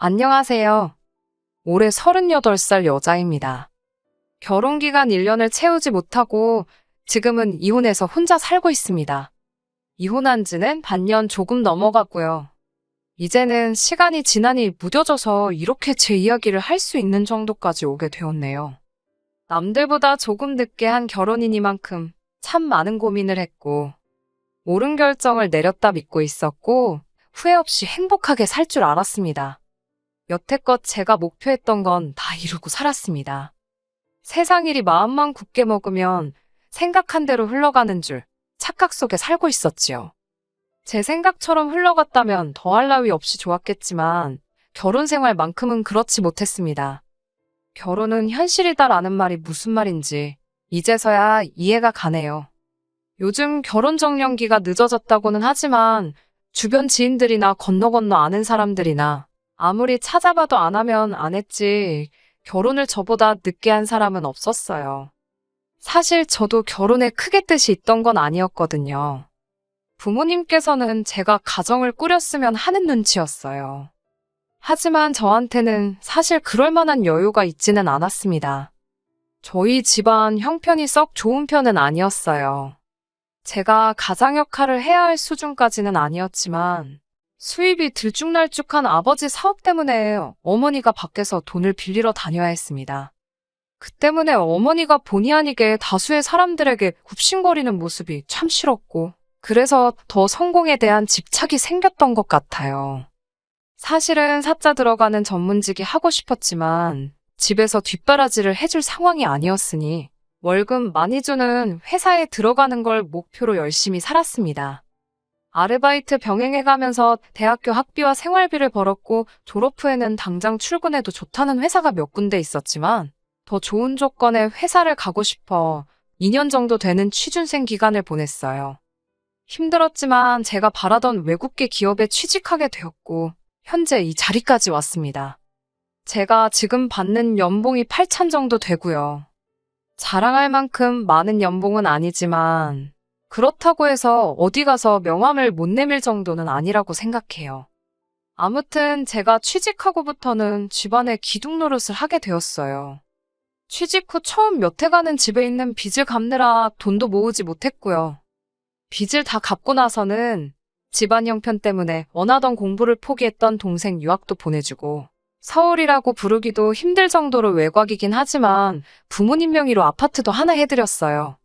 안녕하세요. 올해 38살 여자입니다. 결혼기간 1년을 채우지 못하고 지금은 이혼해서 혼자 살고 있습니다. 이혼한 지는 반년 조금 넘어가고요. 이제는 시간이 지나니 무뎌져서 이렇게 제 이야기를 할 수 있는 정도까지 오게 되었네요. 남들보다 조금 늦게 한 결혼이니만큼 참 많은 고민을 했고, 옳은 결정을 내렸다 믿고 있었고, 후회 없이 행복하게 살 줄 알았습니다. 여태껏 제가 목표했던 건 다 이루고 살았습니다. 세상 일이 마음만 굳게 먹으면 생각한 대로 흘러가는 줄 착각 속에 살고 있었지요. 제 생각처럼 흘러갔다면 더할 나위 없이 좋았겠지만 결혼 생활만큼은 그렇지 못했습니다. 결혼은 현실이다라는 말이 무슨 말인지 이제서야 이해가 가네요. 요즘 결혼 정년기가 늦어졌다고는 하지만 주변 지인들이나 건너 아는 사람들이나 아무리 찾아봐도 안 하면 안 했지 결혼을 저보다 늦게 한 사람은 없었어요. 사실 저도 결혼에 크게 뜻이 있던 건 아니었거든요. 부모님께서는 제가 가정을 꾸렸으면 하는 눈치였어요. 하지만 저한테는 사실 그럴 만한 여유가 있지는 않았습니다. 저희 집안 형편이 썩 좋은 편은 아니었어요. 제가 가장 역할을 해야 할 수준까지는 아니었지만 수입이 들쭉날쭉한 아버지 사업 때문에 어머니가 밖에서 돈을 빌리러 다녀야 했습니다. 그 때문에 어머니가 본의 아니게 다수의 사람들에게 굽신거리는 모습이 참 싫었고, 그래서 더 성공에 대한 집착이 생겼던 것 같아요. 사실은 사자 들어가는 전문직이 하고 싶었지만 집에서 뒷바라지를 해줄 상황이 아니었으니 월급 많이 주는 회사에 들어가는 걸 목표로 열심히 살았습니다. 아르바이트 병행해가면서 대학교 학비와 생활비를 벌었고 졸업 후에는 당장 출근해도 좋다는 회사가 몇 군데 있었지만 더 좋은 조건의 회사를 가고 싶어 2년 정도 되는 취준생 기간을 보냈어요. 힘들었지만 제가 바라던 외국계 기업에 취직하게 되었고 현재 이 자리까지 왔습니다. 제가 지금 받는 연봉이 8천 정도 되고요. 자랑할 만큼 많은 연봉은 아니지만 그렇다고 해서 어디 가서 명함을 못 내밀 정도는 아니라고 생각해요. 아무튼 제가 취직하고부터는 집안의 기둥 노릇을 하게 되었어요. 취직 후 처음 몇 해간은 집에 있는 빚을 갚느라 돈도 모으지 못했고요. 빚을 다 갚고 나서는 집안 형편 때문에 원하던 공부를 포기했던 동생 유학도 보내주고 서울이라고 부르기도 힘들 정도로 외곽이긴 하지만 부모님 명의로 아파트도 하나 해드렸어요.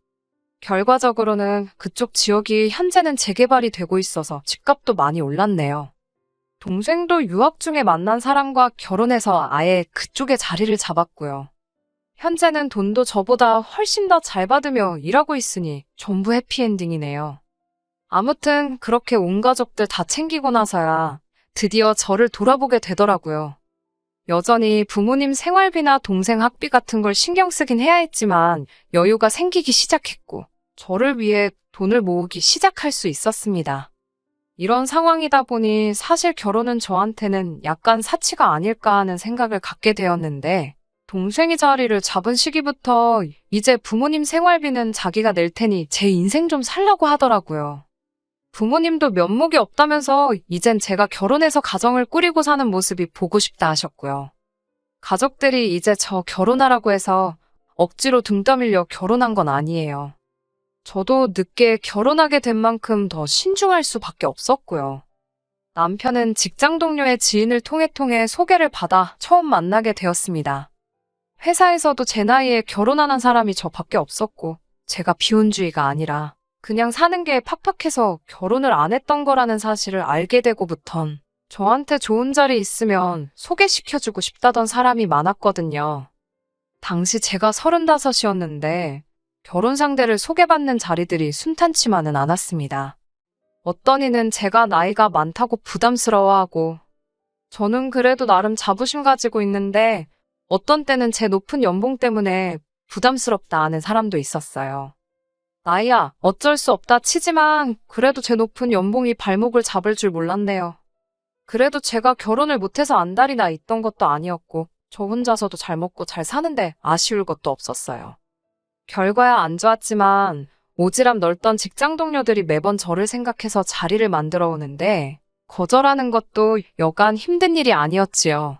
결과적으로는 그쪽 지역이 현재는 재개발이 되고 있어서 집값도 많이 올랐네요. 동생도 유학 중에 만난 사람과 결혼해서 아예 그쪽에 자리를 잡았고요. 현재는 돈도 저보다 훨씬 더 잘 받으며 일하고 있으니 전부 해피엔딩이네요. 아무튼 그렇게 온 가족들 다 챙기고 나서야 드디어 저를 돌아보게 되더라고요. 여전히 부모님 생활비나 동생 학비 같은 걸 신경 쓰긴 해야 했지만 여유가 생기기 시작했고 저를 위해 돈을 모으기 시작할 수 있었습니다. 이런 상황이다 보니 사실 결혼은 저한테는 약간 사치가 아닐까 하는 생각을 갖게 되었는데 동생이 자리를 잡은 시기부터 이제 부모님 생활비는 자기가 낼 테니 제 인생 좀 살라고 하더라고요. 부모님도 면목이 없다면서 이젠 제가 결혼해서 가정을 꾸리고 사는 모습이 보고 싶다 하셨고요. 가족들이 이제 저 결혼하라고 해서 억지로 등 떠밀려 결혼한 건 아니에요. 저도 늦게 결혼하게 된 만큼 더 신중할 수밖에 없었고요. 남편은 직장 동료의 지인을 통해 소개를 받아 처음 만나게 되었습니다. 회사에서도 제 나이에 결혼 안 한 사람이 저밖에 없었고 제가 비혼주의가 아니라 그냥 사는 게 팍팍해서 결혼을 안 했던 거라는 사실을 알게 되고부턴 저한테 좋은 자리 있으면 소개시켜주고 싶다던 사람이 많았거든요. 당시 제가 35이었는데 결혼 상대를 소개받는 자리들이 순탄치만은 않았습니다. 어떤 이는 제가 나이가 많다고 부담스러워하고 저는 그래도 나름 자부심 가지고 있는데 어떤 때는 제 높은 연봉 때문에 부담스럽다 하는 사람도 있었어요. 나이야, 어쩔 수 없다 치지만 그래도 제 높은 연봉이 발목을 잡을 줄 몰랐네요. 그래도 제가 결혼을 못해서 안달이 나 있던 것도 아니었고 저 혼자서도 잘 먹고 잘 사는데 아쉬울 것도 없었어요. 결과야 안 좋았지만 오지랖 넓던 직장 동료들이 매번 저를 생각해서 자리를 만들어 오는데 거절하는 것도 여간 힘든 일이 아니었지요.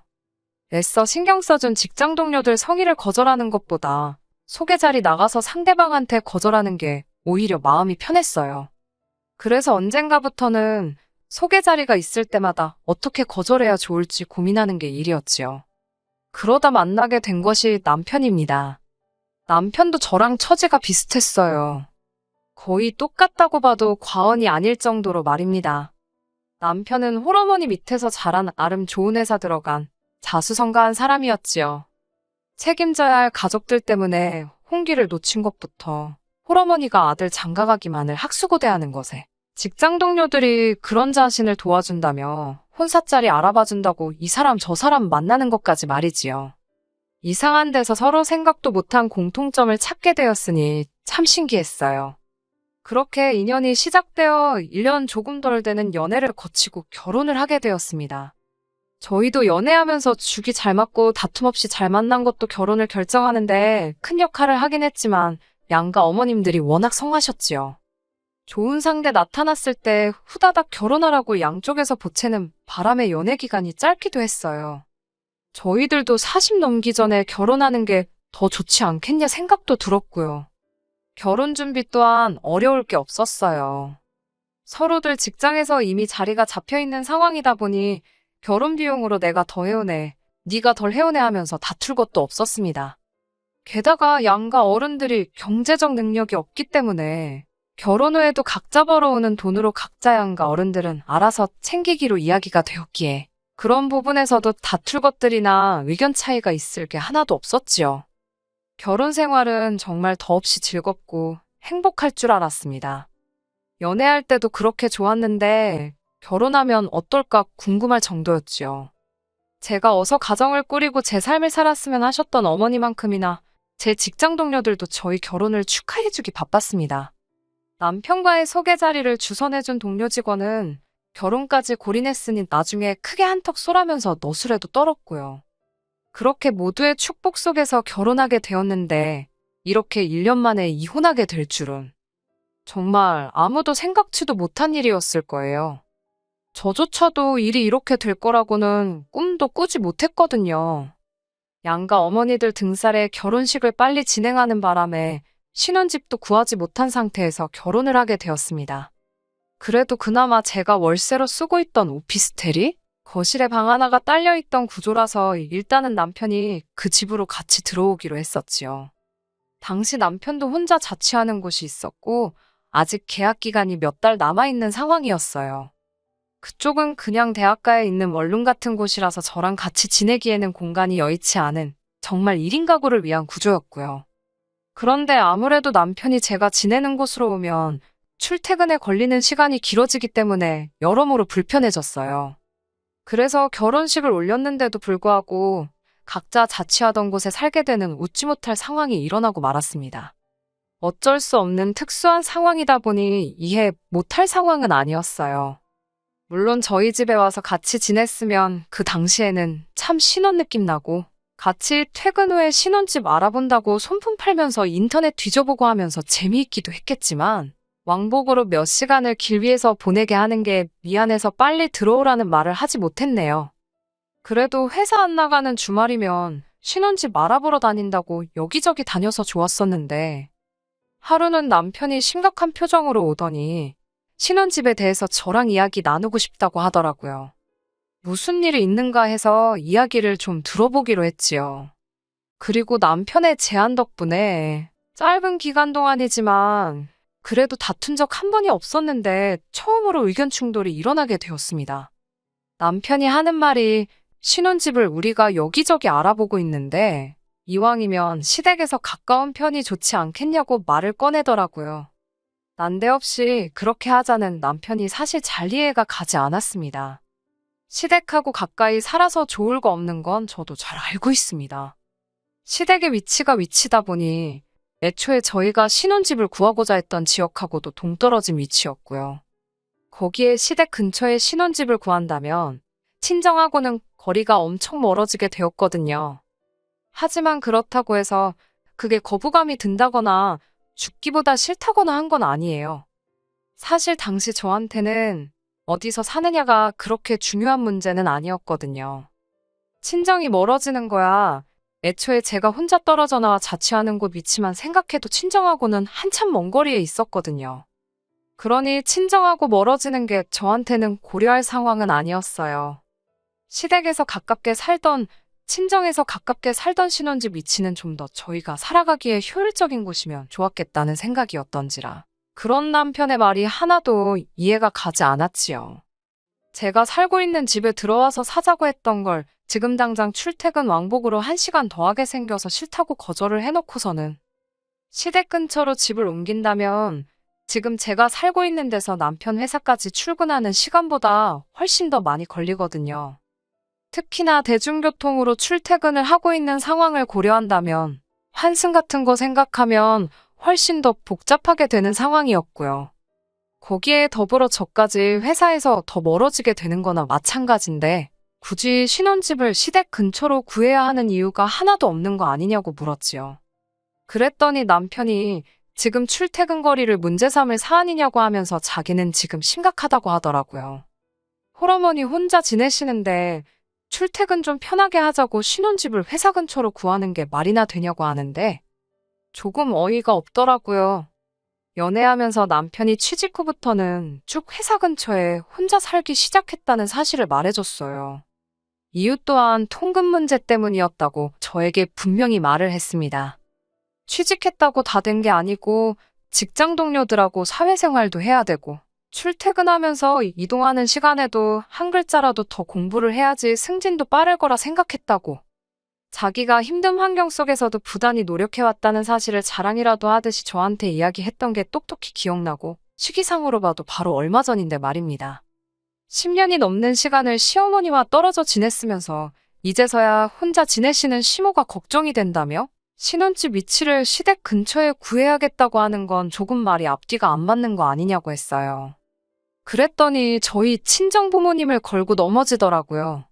애써 신경 써준 직장 동료들 성의를 거절하는 것보다 소개 자리 나가서 상대방한테 거절하는 게 오히려 마음이 편했어요. 그래서 언젠가부터는 소개 자리가 있을 때마다 어떻게 거절해야 좋을지 고민하는 게 일이었지요. 그러다 만나게 된 것이 남편입니다. 남편도 저랑 처지가 비슷했어요. 거의 똑같다고 봐도 과언이 아닐 정도로 말입니다. 남편은 홀어머니 밑에서 자란 나름 좋은 회사 들어간 자수성가한 사람이었지요. 책임져야 할 가족들 때문에 홍기를 놓친 것부터 홀어머니가 아들 장가가기만을 학수고대하는 것에 직장 동료들이 그런 자신을 도와준다며 혼사자리 알아봐준다고 이 사람 저 사람 만나는 것까지 말이지요. 이상한 데서 서로 생각도 못한 공통점을 찾게 되었으니 참 신기했어요. 그렇게 인연이 시작되어 1년 조금 덜 되는 연애를 거치고 결혼을 하게 되었습니다. 저희도 연애하면서 죽이 잘 맞고 다툼 없이 잘 만난 것도 결혼을 결정하는데 큰 역할을 하긴 했지만 양가 어머님들이 워낙 성하셨지요. 좋은 상대 나타났을 때 후다닥 결혼하라고 양쪽에서 보채는 바람에 연애 기간이 짧기도 했어요. 저희들도 40 넘기 전에 결혼하는 게 더 좋지 않겠냐 생각도 들었고요. 결혼 준비 또한 어려울 게 없었어요. 서로들 직장에서 이미 자리가 잡혀있는 상황이다 보니 결혼 비용으로 내가 더 해오네, 네가 덜 해오네 하면서 다툴 것도 없었습니다. 게다가 양가 어른들이 경제적 능력이 없기 때문에 결혼 후에도 각자 벌어오는 돈으로 각자 양가 어른들은 알아서 챙기기로 이야기가 되었기에 그런 부분에서도 다툴 것들이나 의견 차이가 있을 게 하나도 없었지요. 결혼 생활은 정말 더없이 즐겁고 행복할 줄 알았습니다. 연애할 때도 그렇게 좋았는데 결혼하면 어떨까 궁금할 정도였지요. 제가 어서 가정을 꾸리고 제 삶을 살았으면 하셨던 어머니만큼이나 제 직장 동료들도 저희 결혼을 축하해주기 바빴습니다. 남편과의 소개 자리를 주선해준 동료 직원은 결혼까지 골인했으니 나중에 크게 한턱 쏘라면서 너술에도 떨었고요. 그렇게 모두의 축복 속에서 결혼하게 되었는데 이렇게 1년 만에 이혼하게 될 줄은 정말 아무도 생각지도 못한 일이었을 거예요. 저조차도 일이 이렇게 될 거라고는 꿈도 꾸지 못했거든요. 양가 어머니들 등살에 결혼식을 빨리 진행하는 바람에 신혼집도 구하지 못한 상태에서 결혼을 하게 되었습니다. 그래도 그나마 제가 월세로 쓰고 있던 오피스텔이 거실에 방 하나가 딸려있던 구조라서 일단은 남편이 그 집으로 같이 들어오기로 했었지요. 당시 남편도 혼자 자취하는 곳이 있었고 아직 계약 기간이 몇 달 남아있는 상황이었어요. 그쪽은 그냥 대학가에 있는 원룸 같은 곳이라서 저랑 같이 지내기에는 공간이 여의치 않은 정말 1인 가구를 위한 구조였고요. 그런데 아무래도 남편이 제가 지내는 곳으로 오면 출퇴근에 걸리는 시간이 길어지기 때문에 여러모로 불편해졌어요. 그래서 결혼식을 올렸는데도 불구하고 각자 자취하던 곳에 살게 되는 웃지 못할 상황이 일어나고 말았습니다. 어쩔 수 없는 특수한 상황이다 보니 이해 못할 상황은 아니었어요. 물론 저희 집에 와서 같이 지냈으면 그 당시에는 참 신혼 느낌 나고 같이 퇴근 후에 신혼집 알아본다고 손품 팔면서 인터넷 뒤져보고 하면서 재미있기도 했겠지만 왕복으로 몇 시간을 길 위에서 보내게 하는 게 미안해서 빨리 들어오라는 말을 하지 못했네요. 그래도 회사 안 나가는 주말이면 신혼집 알아보러 다닌다고 여기저기 다녀서 좋았었는데 하루는 남편이 심각한 표정으로 오더니 신혼집에 대해서 저랑 이야기 나누고 싶다고 하더라고요. 무슨 일이 있는가 해서 이야기를 좀 들어보기로 했지요. 그리고 남편의 제안 덕분에 짧은 기간 동안이지만 그래도 다툰 적 한 번이 없었는데 처음으로 의견 충돌이 일어나게 되었습니다. 남편이 하는 말이 신혼집을 우리가 여기저기 알아보고 있는데 이왕이면 시댁에서 가까운 편이 좋지 않겠냐고 말을 꺼내더라고요. 난데없이 그렇게 하자는 남편이 사실 잘 이해가 가지 않았습니다. 시댁하고 가까이 살아서 좋을 거 없는 건 저도 잘 알고 있습니다. 시댁의 위치가 위치다 보니 애초에 저희가 신혼집을 구하고자 했던 지역하고도 동떨어진 위치였고요. 거기에 시댁 근처에 신혼집을 구한다면 친정하고는 거리가 엄청 멀어지게 되었거든요. 하지만 그렇다고 해서 그게 거부감이 든다거나 죽기보다 싫다거나 한 건 아니에요. 사실 당시 저한테는 어디서 사느냐가 그렇게 중요한 문제는 아니었거든요. 친정이 멀어지는 거야. 애초에 제가 혼자 떨어져 나와 자취하는 곳 위치만 생각해도 친정하고는 한참 먼 거리에 있었거든요. 그러니 친정하고 멀어지는 게 저한테는 고려할 상황은 아니었어요. 시댁에서 가깝게 살던, 친정에서 가깝게 살던 신혼집 위치는 좀 더 저희가 살아가기에 효율적인 곳이면 좋았겠다는 생각이었던지라. 그런 남편의 말이 하나도 이해가 가지 않았지요. 제가 살고 있는 집에 들어와서 사자고 했던 걸 지금 당장 출퇴근 왕복으로 1시간 더하게 생겨서 싫다고 거절을 해놓고서는 시댁 근처로 집을 옮긴다면 지금 제가 살고 있는 데서 남편 회사까지 출근하는 시간보다 훨씬 더 많이 걸리거든요. 특히나 대중교통으로 출퇴근을 하고 있는 상황을 고려한다면 환승 같은 거 생각하면 훨씬 더 복잡하게 되는 상황이었고요. 거기에 더불어 저까지 회사에서 더 멀어지게 되는 거나 마찬가지인데 굳이 신혼집을 시댁 근처로 구해야 하는 이유가 하나도 없는 거 아니냐고 물었지요. 그랬더니 남편이 지금 출퇴근 거리를 문제 삼을 사안이냐고 하면서 자기는 지금 심각하다고 하더라고요. 홀어머니 혼자 지내시는데 출퇴근 좀 편하게 하자고 신혼집을 회사 근처로 구하는 게 말이나 되냐고 하는데 조금 어이가 없더라고요. 연애하면서 남편이 취직 후부터는 쭉 회사 근처에 혼자 살기 시작했다는 사실을 말해줬어요. 이유 또한 통금 문제 때문이었다고 저에게 분명히 말을 했습니다. 취직했다고 다 된 게 아니고 직장 동료들하고 사회생활도 해야 되고 출퇴근하면서 이동하는 시간에도 한 글자라도 더 공부를 해야지 승진도 빠를 거라 생각했다고. 자기가 힘든 환경 속에서도 부단히 노력해왔다는 사실을 자랑이라도 하듯이 저한테 이야기했던 게 똑똑히 기억나고 시기상으로 봐도 바로 얼마 전인데 말입니다. 10년이 넘는 시간을 시어머니와 떨어져 지냈으면서 이제서야 혼자 지내시는 시모가 걱정이 된다며 신혼집 위치를 시댁 근처에 구해야겠다고 하는 건 조금 말이 앞뒤가 안 맞는 거 아니냐고 했어요. 그랬더니 저희 친정 부모님을 걸고 넘어지더라고요.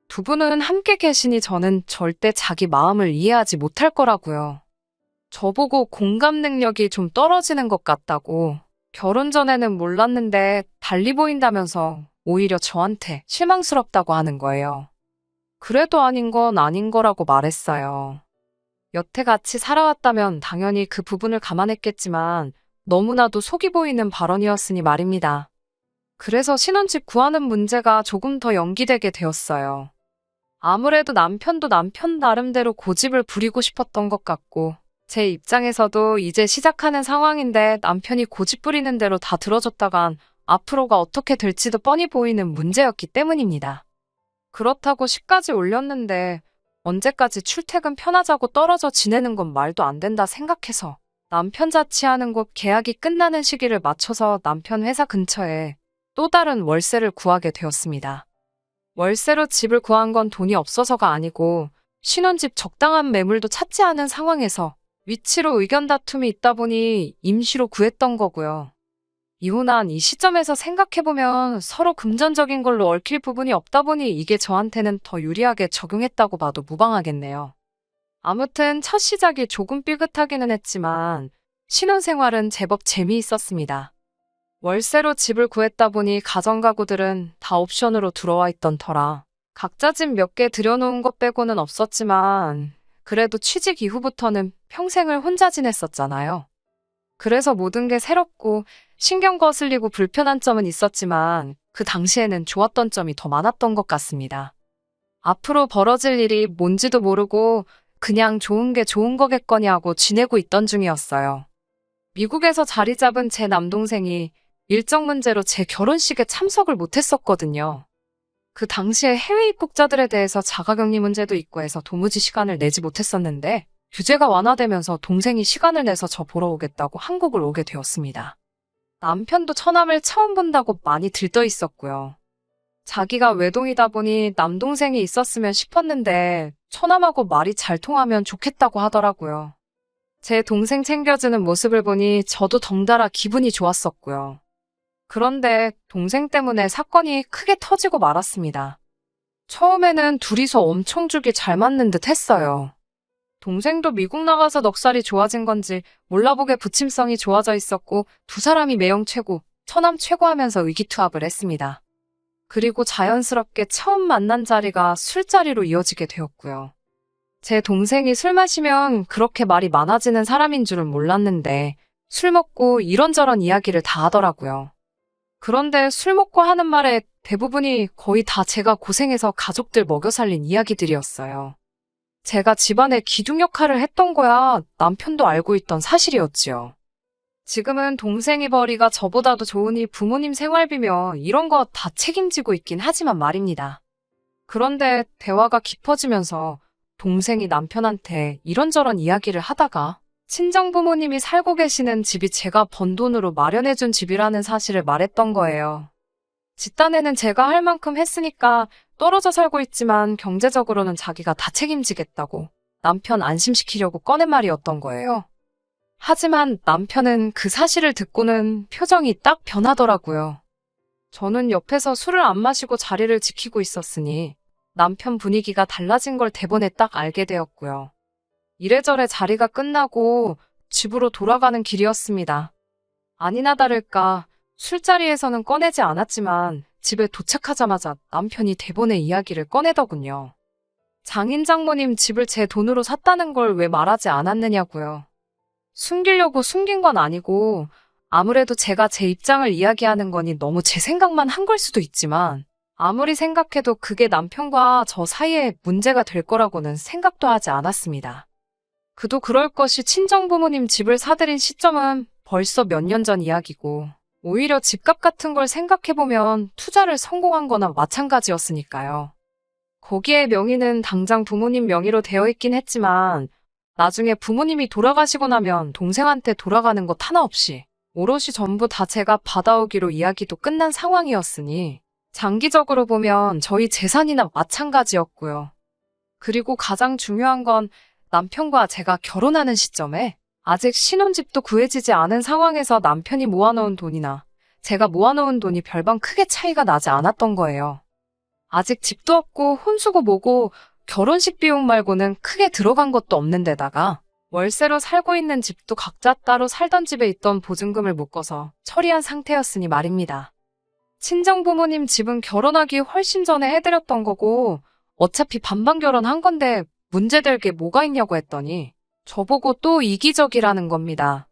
두 분은 함께 계시니 저는 절대 자기 마음을 이해하지 못할 거라고요. 저보고 공감 능력이 좀 떨어지는 것 같다고. 결혼 전에는 몰랐는데 달리 보인다면서 오히려 저한테 실망스럽다고 하는 거예요. 그래도 아닌 건 아닌 거라고 말했어요. 여태 같이 살아왔다면 당연히 그 부분을 감안했겠지만 너무나도 속이 보이는 발언이었으니 말입니다. 그래서 신혼집 구하는 문제가 조금 더 연기되게 되었어요. 아무래도 남편도 남편 나름대로 고집을 부리고 싶었던 것 같고 제 입장에서도 이제 시작하는 상황인데 남편이 고집 부리는 대로 다 들어줬다간 앞으로가 어떻게 될지도 뻔히 보이는 문제였기 때문입니다. 그렇다고 시까지 올렸는데 언제까지 출퇴근 편하자고 떨어져 지내는 건 말도 안 된다 생각해서 남편 자취하는 곳 계약이 끝나는 시기를 맞춰서 남편 회사 근처에 또 다른 월세를 구하게 되었습니다. 월세로 집을 구한 건 돈이 없어서가 아니고 신혼집 적당한 매물도 찾지 않은 상황에서 위치로 의견 다툼이 있다 보니 임시로 구했던 거고요. 이혼한 이 시점에서 생각해보면 서로 금전적인 걸로 얽힐 부분이 없다 보니 이게 저한테는 더 유리하게 적용했다고 봐도 무방하겠네요. 아무튼 첫 시작이 조금 삐끗하기는 했지만 신혼생활은 제법 재미있었습니다. 월세로 집을 구했다 보니 가정가구들은 다 옵션으로 들어와 있던 터라 각자 집 몇 개 들여놓은 것 빼고는 없었지만 그래도 취직 이후부터는 평생을 혼자 지냈었잖아요. 그래서 모든 게 새롭고 신경 거슬리고 불편한 점은 있었지만 그 당시에는 좋았던 점이 더 많았던 것 같습니다. 앞으로 벌어질 일이 뭔지도 모르고 그냥 좋은 게 좋은 거겠거니 하고 지내고 있던 중이었어요. 미국에서 자리 잡은 제 남동생이 일정 문제로 제 결혼식에 참석을 못했었거든요. 그 당시에 해외 입국자들에 대해서 자가격리 문제도 있고 해서 도무지 시간을 내지 못했었는데 규제가 완화되면서 동생이 시간을 내서 저 보러 오겠다고 한국을 오게 되었습니다. 남편도 처남을 처음 본다고 많이 들떠 있었고요. 자기가 외동이다 보니 남동생이 있었으면 싶었는데 처남하고 말이 잘 통하면 좋겠다고 하더라고요. 제 동생 챙겨주는 모습을 보니 저도 덩달아 기분이 좋았었고요. 그런데 동생 때문에 사건이 크게 터지고 말았습니다. 처음에는 둘이서 엄청 죽이 잘 맞는 듯 했어요. 동생도 미국 나가서 넉살이 좋아진 건지 몰라보게 부침성이 좋아져 있었고 두 사람이 매형 최고, 처남 최고하면서 의기투합을 했습니다. 그리고 자연스럽게 처음 만난 자리가 술자리로 이어지게 되었고요. 제 동생이 술 마시면 그렇게 말이 많아지는 사람인 줄은 몰랐는데 술 먹고 이런저런 이야기를 다 하더라고요. 그런데 술 먹고 하는 말의 대부분이 거의 다 제가 고생해서 가족들 먹여 살린 이야기들이었어요. 제가 집안의 기둥 역할을 했던 거야 남편도 알고 있던 사실이었지요. 지금은 동생이 벌이가 저보다도 좋으니 부모님 생활비며 이런 거 다 책임지고 있긴 하지만 말입니다. 그런데 대화가 깊어지면서 동생이 남편한테 이런저런 이야기를 하다가 친정부모님이 살고 계시는 집이 제가 번 돈으로 마련해준 집이라는 사실을 말했던 거예요. 집단에는 제가 할 만큼 했으니까 떨어져 살고 있지만 경제적으로는 자기가 다 책임지겠다고 남편 안심시키려고 꺼낸 말이었던 거예요. 하지만 남편은 그 사실을 듣고는 표정이 딱 변하더라고요. 저는 옆에서 술을 안 마시고 자리를 지키고 있었으니 남편 분위기가 달라진 걸 대본에 딱 알게 되었고요. 이래저래 자리가 끝나고 집으로 돌아가는 길이었습니다. 아니나 다를까 술자리에서는 꺼내지 않았지만 집에 도착하자마자 남편이 대본의 이야기를 꺼내더군요. 장인 장모님 집을 제 돈으로 샀다는 걸 왜 말하지 않았느냐고요. 숨기려고 숨긴 건 아니고 아무래도 제가 제 입장을 이야기하는 거니 너무 제 생각만 한 걸 수도 있지만 아무리 생각해도 그게 남편과 저 사이에 문제가 될 거라고는 생각도 하지 않았습니다. 그도 그럴 것이 친정부모님 집을 사들인 시점은 벌써 몇 년 전 이야기고 오히려 집값 같은 걸 생각해보면 투자를 성공한 거나 마찬가지였으니까요. 거기에 명의는 당장 부모님 명의로 되어 있긴 했지만 나중에 부모님이 돌아가시고 나면 동생한테 돌아가는 것 하나 없이 오롯이 전부 다 제가 받아오기로 이야기도 끝난 상황이었으니 장기적으로 보면 저희 재산이나 마찬가지였고요. 그리고 가장 중요한 건 남편과 제가 결혼하는 시점에 아직 신혼집도 구해지지 않은 상황에서 남편이 모아놓은 돈이나 제가 모아놓은 돈이 별반 크게 차이가 나지 않았던 거예요. 아직 집도 없고 혼수고 뭐고 결혼식 비용 말고는 크게 들어간 것도 없는 데다가 월세로 살고 있는 집도 각자 따로 살던 집에 있던 보증금을 묶어서 처리한 상태였으니 말입니다. 친정부모님 집은 결혼하기 훨씬 전에 해드렸던 거고 어차피 반반 결혼한 건데 문제될 게 뭐가 있냐고 했더니 저보고 또 이기적이라는 겁니다.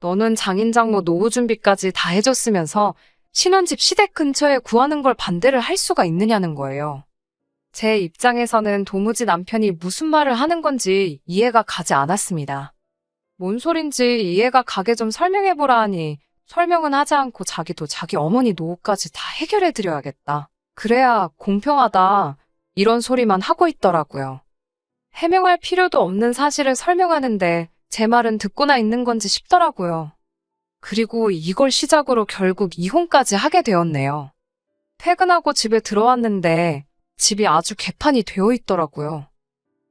너는 장인장모 노후 준비까지 다 해줬으면서 신혼집 시댁 근처에 구하는 걸 반대를 할 수가 있느냐는 거예요. 제 입장에서는 도무지 남편이 무슨 말을 하는 건지 이해가 가지 않았습니다. 뭔 소린지 이해가 가게 좀 설명해보라 하니 설명은 하지 않고 자기도 자기 어머니 노후까지 다 해결해드려야겠다. 그래야 공평하다. 이런 소리만 하고 있더라고요. 해명할 필요도 없는 사실을 설명하는데 제 말은 듣고나 있는 건지 싶더라고요. 그리고 이걸 시작으로 결국 이혼까지 하게 되었네요. 퇴근하고 집에 들어왔는데 집이 아주 개판이 되어 있더라고요.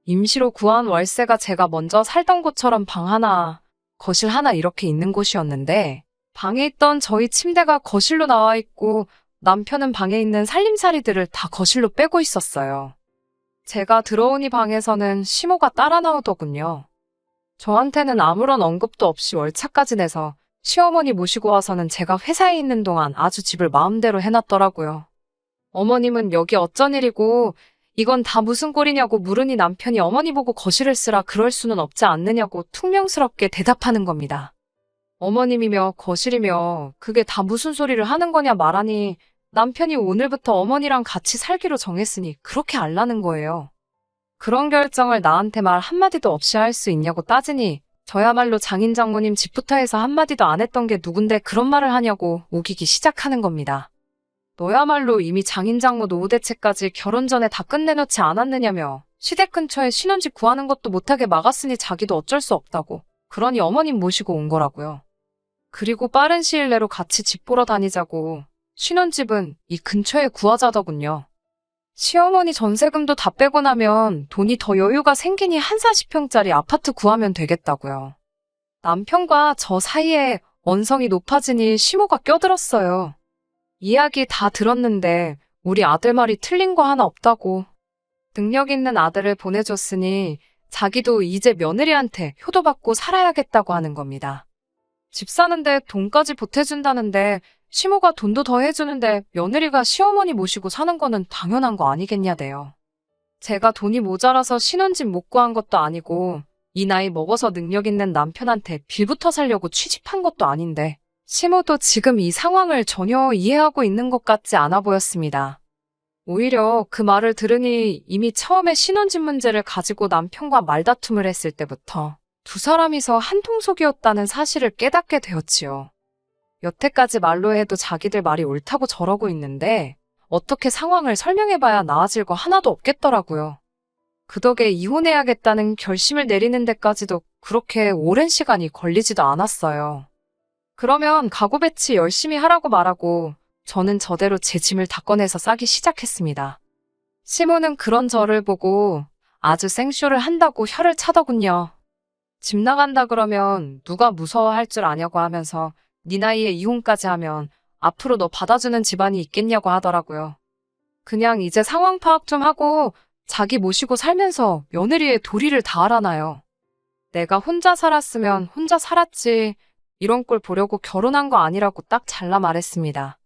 임시로 구한 월세가 제가 먼저 살던 곳처럼 방 하나, 거실 하나 이렇게 있는 곳이었는데 방에 있던 저희 침대가 거실로 나와 있고 남편은 방에 있는 살림살이들을 다 거실로 빼고 있었어요. 제가 들어오니 방에서는 시모가 따라 나오더군요. 저한테는 아무런 언급도 없이 월차까지 내서 시어머니 모시고 와서는 제가 회사에 있는 동안 아주 집을 마음대로 해놨더라고요. 어머님은 여기 어쩐 일이고 이건 다 무슨 꼴이냐고 물으니 남편이 어머니 보고 거실을 쓰라 그럴 수는 없지 않느냐고 퉁명스럽게 대답하는 겁니다. 어머님이며 거실이며 그게 다 무슨 소리를 하는 거냐 말하니 남편이 오늘부터 어머니랑 같이 살기로 정했으니 그렇게 알라는 거예요. 그런 결정을 나한테 말 한마디도 없이 할 수 있냐고 따지니 저야말로 장인 장모님 집부터 해서 한마디도 안 했던 게 누군데 그런 말을 하냐고 우기기 시작하는 겁니다. 너야말로 이미 장인 장모 노후 대책까지 결혼 전에 다 끝내놓지 않았느냐며 시댁 근처에 신혼집 구하는 것도 못하게 막았으니 자기도 어쩔 수 없다고. 그러니 어머님 모시고 온 거라고요. 그리고 빠른 시일 내로 같이 집 보러 다니자고. 신혼집은 이 근처에 구하자더군요. 시어머니 전세금도 다 빼고 나면 돈이 더 여유가 생기니 한 40평짜리 아파트 구하면 되겠다고요. 남편과 저 사이에 언성이 높아지니 시모가 껴들었어요. 이야기 다 들었는데 우리 아들 말이 틀린 거 하나 없다고. 능력 있는 아들을 보내줬으니 자기도 이제 며느리한테 효도받고 살아야겠다고 하는 겁니다. 집 사는데 돈까지 보태준다는데 시모가 돈도 더 해주는데 며느리가 시어머니 모시고 사는 거는 당연한 거 아니겠냐대요. 제가 돈이 모자라서 신혼집 못 구한 것도 아니고 이 나이 먹어서 능력 있는 남편한테 빌부터 살려고 취직한 것도 아닌데 시모도 지금 이 상황을 전혀 이해하고 있는 것 같지 않아 보였습니다. 오히려 그 말을 들으니 이미 처음에 신혼집 문제를 가지고 남편과 말다툼을 했을 때부터 두 사람이서 한통속이었다는 사실을 깨닫게 되었지요. 여태까지 말로 해도 자기들 말이 옳다고 저러고 있는데 어떻게 상황을 설명해봐야 나아질 거 하나도 없겠더라고요. 그 덕에 이혼해야겠다는 결심을 내리는 데까지도 그렇게 오랜 시간이 걸리지도 않았어요. 그러면 가구 배치 열심히 하라고 말하고 저는 저대로 제 짐을 다 꺼내서 싸기 시작했습니다. 시모는 그런 저를 보고 아주 생쇼를 한다고 혀를 차더군요. 집 나간다 그러면 누가 무서워할 줄 아냐고 하면서 네 나이에 이혼까지 하면 앞으로 너 받아주는 집안이 있겠냐고 하더라고요. 그냥 이제 상황 파악 좀 하고 자기 모시고 살면서 며느리의 도리를 다 알아놔요. 내가 혼자 살았으면 혼자 살았지 이런 꼴 보려고 결혼한 거 아니라고 딱 잘라 말했습니다.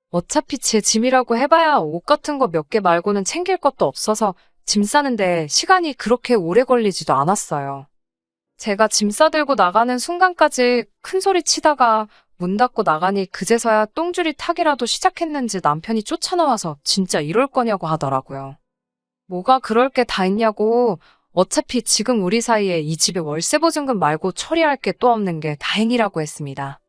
어차피 제 짐이라고 해봐야 옷 같은 거 몇 개 말고는 챙길 것도 없어서 짐 싸는데 시간이 그렇게 오래 걸리지도 않았어요. 제가 짐 싸들고 나가는 순간까지 큰 소리 치다가 문 닫고 나가니 그제서야 똥줄이 타기라도 시작했는지 남편이 쫓아나와서 진짜 이럴 거냐고 하더라고요. 뭐가 그럴 게 다 있냐고 어차피 지금 우리 사이에 이 집에 월세 보증금 말고 처리할 게 또 없는 게 다행이라고 했습니다.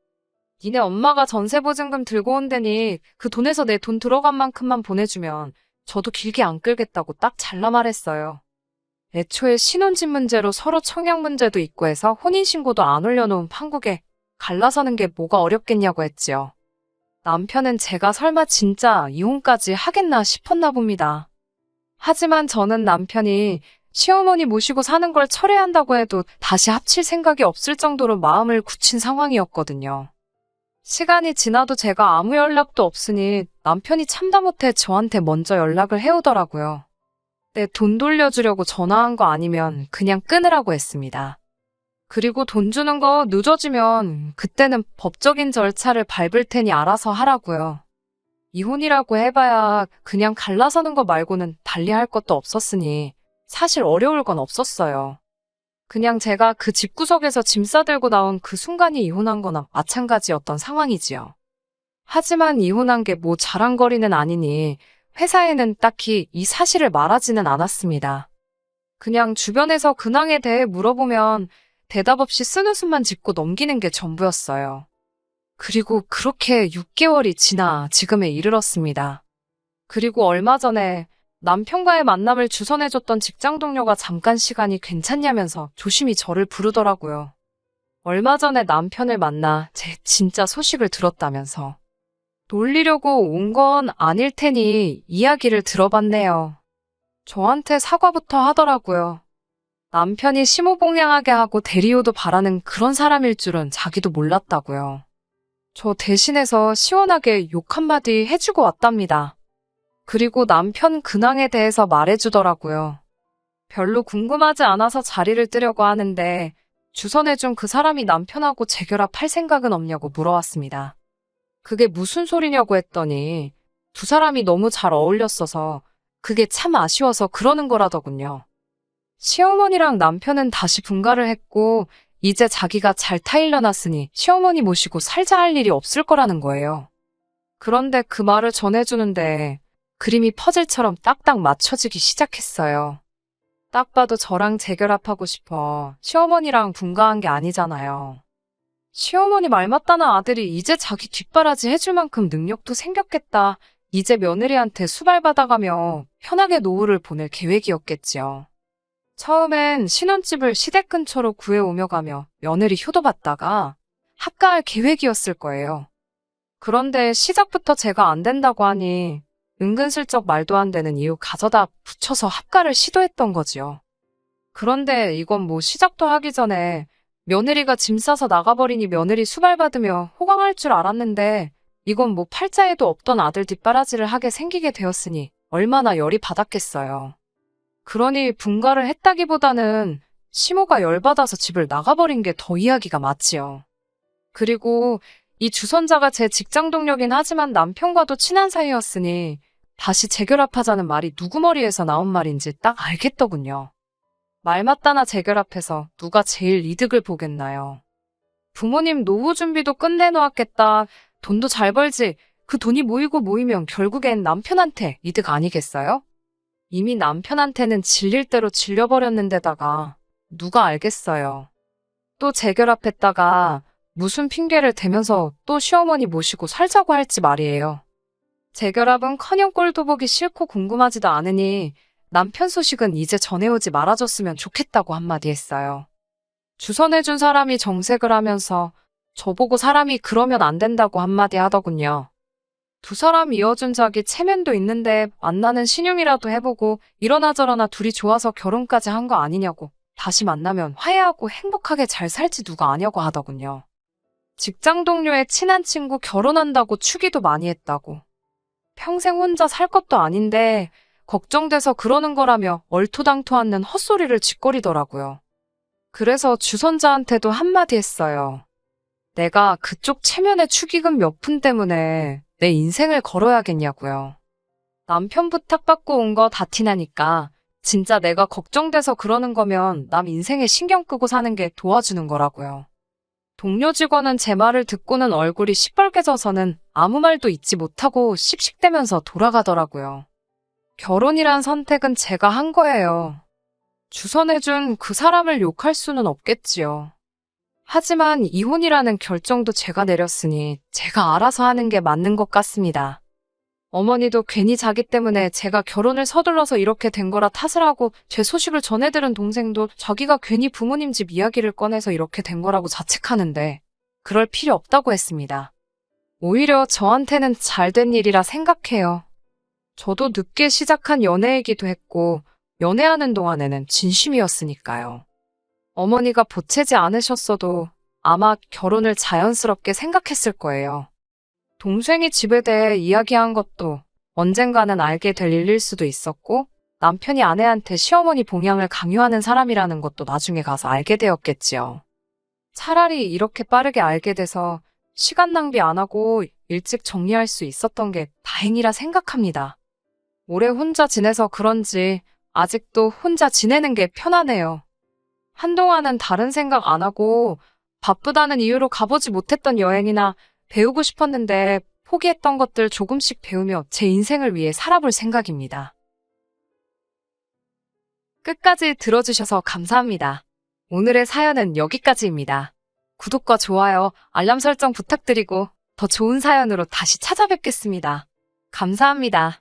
니네 엄마가 전세 보증금 들고 온다니 그 돈에서 내 돈 들어간 만큼만 보내주면 저도 길게 안 끌겠다고 딱 잘라 말했어요. 애초에 신혼집 문제로 서로 청약 문제도 있고 해서 혼인신고도 안 올려놓은 판국에 갈라서는 게 뭐가 어렵겠냐고 했지요. 남편은 제가 설마 진짜 이혼까지 하겠나 싶었나 봅니다. 하지만 저는 남편이 시어머니 모시고 사는 걸 철회한다고 해도 다시 합칠 생각이 없을 정도로 마음을 굳힌 상황이었거든요. 시간이 지나도 제가 아무 연락도 없으니 남편이 참다 못해 저한테 먼저 연락을 해오더라고요. 내 돈 돌려주려고 전화한 거 아니면 그냥 끊으라고 했습니다. 그리고 돈 주는 거 늦어지면 그때는 법적인 절차를 밟을 테니 알아서 하라고요. 이혼이라고 해봐야 그냥 갈라서는 거 말고는 달리 할 것도 없었으니 사실 어려울 건 없었어요. 그냥 제가 그 집구석에서 짐 싸들고 나온 그 순간이 이혼한 거나 마찬가지였던 상황이지요. 하지만 이혼한 게 뭐 자랑거리는 아니니 회사에는 딱히 이 사실을 말하지는 않았습니다. 그냥 주변에서 근황에 대해 물어보면 대답 없이 쓴웃음만 짓고 넘기는 게 전부였어요. 그리고 그렇게 6개월이 지나 지금에 이르렀습니다. 그리고 얼마 전에 남편과의 만남을 주선해줬던 직장 동료가 잠깐 시간이 괜찮냐면서 조심히 저를 부르더라고요. 얼마 전에 남편을 만나 제 진짜 소식을 들었다면서. 놀리려고 온 건 아닐 테니 이야기를 들어봤네요. 저한테 사과부터 하더라고요. 남편이 심호봉양하게 하고 대리호도 바라는 그런 사람일 줄은 자기도 몰랐다고요. 저 대신해서 시원하게 욕 한마디 해주고 왔답니다. 그리고 남편 근황에 대해서 말해주더라고요. 별로 궁금하지 않아서 자리를 뜨려고 하는데 주선해준 그 사람이 남편하고 재결합할 생각은 없냐고 물어왔습니다. 그게 무슨 소리냐고 했더니 두 사람이 너무 잘 어울렸어서 그게 참 아쉬워서 그러는 거라더군요. 시어머니랑 남편은 다시 분가를 했고 이제 자기가 잘 타일러놨으니 시어머니 모시고 살자 할 일이 없을 거라는 거예요. 그런데 그 말을 전해주는데 그림이 퍼즐처럼 딱딱 맞춰지기 시작했어요. 딱 봐도 저랑 재결합하고 싶어 시어머니랑 분가한 게 아니잖아요. 시어머니 말 맞다는 아들이 이제 자기 뒷바라지 해줄 만큼 능력도 생겼겠다. 이제 며느리한테 수발받아가며 편하게 노후를 보낼 계획이었겠지요. 처음엔 신혼집을 시댁 근처로 구해오며 가며 며느리 효도받다가 합가할 계획이었을 거예요. 그런데 시작부터 제가 안 된다고 하니 은근슬쩍 말도 안 되는 이유 가져다 붙여서 합가를 시도했던 거지요. 그런데 이건 뭐 시작도 하기 전에 며느리가 짐 싸서 나가버리니 며느리 수발받으며 호강할 줄 알았는데 이건 뭐 팔자에도 없던 아들 뒷바라지를 하게 생기게 되었으니 얼마나 열이 받았겠어요. 그러니 분가를 했다기보다는 시모가 열받아서 집을 나가버린 게 더 이야기가 맞지요. 그리고 이 주선자가 제 직장 동료긴 하지만 남편과도 친한 사이였으니 다시 재결합하자는 말이 누구 머리에서 나온 말인지 딱 알겠더군요. 말 맞다나 재결합해서 누가 제일 이득을 보겠나요? 부모님 노후 준비도 끝내놓았겠다. 돈도 잘 벌지. 그 돈이 모이고 모이면 결국엔 남편한테 이득 아니겠어요? 이미 남편한테는 질릴 대로 질려버렸는데다가 누가 알겠어요. 또 재결합했다가 무슨 핑계를 대면서 또 시어머니 모시고 살자고 할지 말이에요. 재결합은커녕 꼴도 보기 싫고 궁금하지도 않으니 남편 소식은 이제 전해오지 말아줬으면 좋겠다고 한마디 했어요. 주선해준 사람이 정색을 하면서 저보고 사람이 그러면 안 된다고 한마디 하더군요. 두 사람 이어준 적이 체면도 있는데 만나는 신용이라도 해보고 이러나 저러나 둘이 좋아서 결혼까지 한 거 아니냐고, 다시 만나면 화해하고 행복하게 잘 살지 누가 아냐고 하더군요. 직장 동료의 친한 친구 결혼한다고 추기도 많이 했다고. 평생 혼자 살 것도 아닌데 걱정돼서 그러는 거라며 얼토당토 않는 헛소리를 짓거리더라고요. 그래서 주선자한테도 한마디 했어요. 내가 그쪽 체면의 축의금 몇 푼 때문에 내 인생을 걸어야겠냐고요. 남편 부탁받고 온 거 다 티나니까 진짜 내가 걱정돼서 그러는 거면 남 인생에 신경 끄고 사는 게 도와주는 거라고요. 동료 직원은 제 말을 듣고는 얼굴이 시뻘개져서는 아무 말도 잊지 못하고 씩씩대면서 돌아가더라고요. 결혼이란 선택은 제가 한 거예요. 주선해준 그 사람을 욕할 수는 없겠지요. 하지만 이혼이라는 결정도 제가 내렸으니 제가 알아서 하는 게 맞는 것 같습니다. 어머니도 괜히 자기 때문에 제가 결혼을 서둘러서 이렇게 된 거라 탓을 하고 제 소식을 전해들은 동생도 자기가 괜히 부모님 집 이야기를 꺼내서 이렇게 된 거라고 자책하는데 그럴 필요 없다고 했습니다. 오히려 저한테는 잘된 일이라 생각해요. 저도 늦게 시작한 연애이기도 했고 연애하는 동안에는 진심이었으니까요. 어머니가 보채지 않으셨어도 아마 결혼을 자연스럽게 생각했을 거예요. 동생이 집에 대해 이야기한 것도 언젠가는 알게 될 일일 수도 있었고 남편이 아내한테 시어머니 봉양을 강요하는 사람이라는 것도 나중에 가서 알게 되었겠지요. 차라리 이렇게 빠르게 알게 돼서 시간 낭비 안 하고 일찍 정리할 수 있었던 게 다행이라 생각합니다. 오래 혼자 지내서 그런지 아직도 혼자 지내는 게 편하네요. 한동안은 다른 생각 안 하고 바쁘다는 이유로 가보지 못했던 여행이나 배우고 싶었는데 포기했던 것들 조금씩 배우며 제 인생을 위해 살아볼 생각입니다. 끝까지 들어주셔서 감사합니다. 오늘의 사연은 여기까지입니다. 구독과 좋아요, 알람 설정 부탁드리고 더 좋은 사연으로 다시 찾아뵙겠습니다. 감사합니다.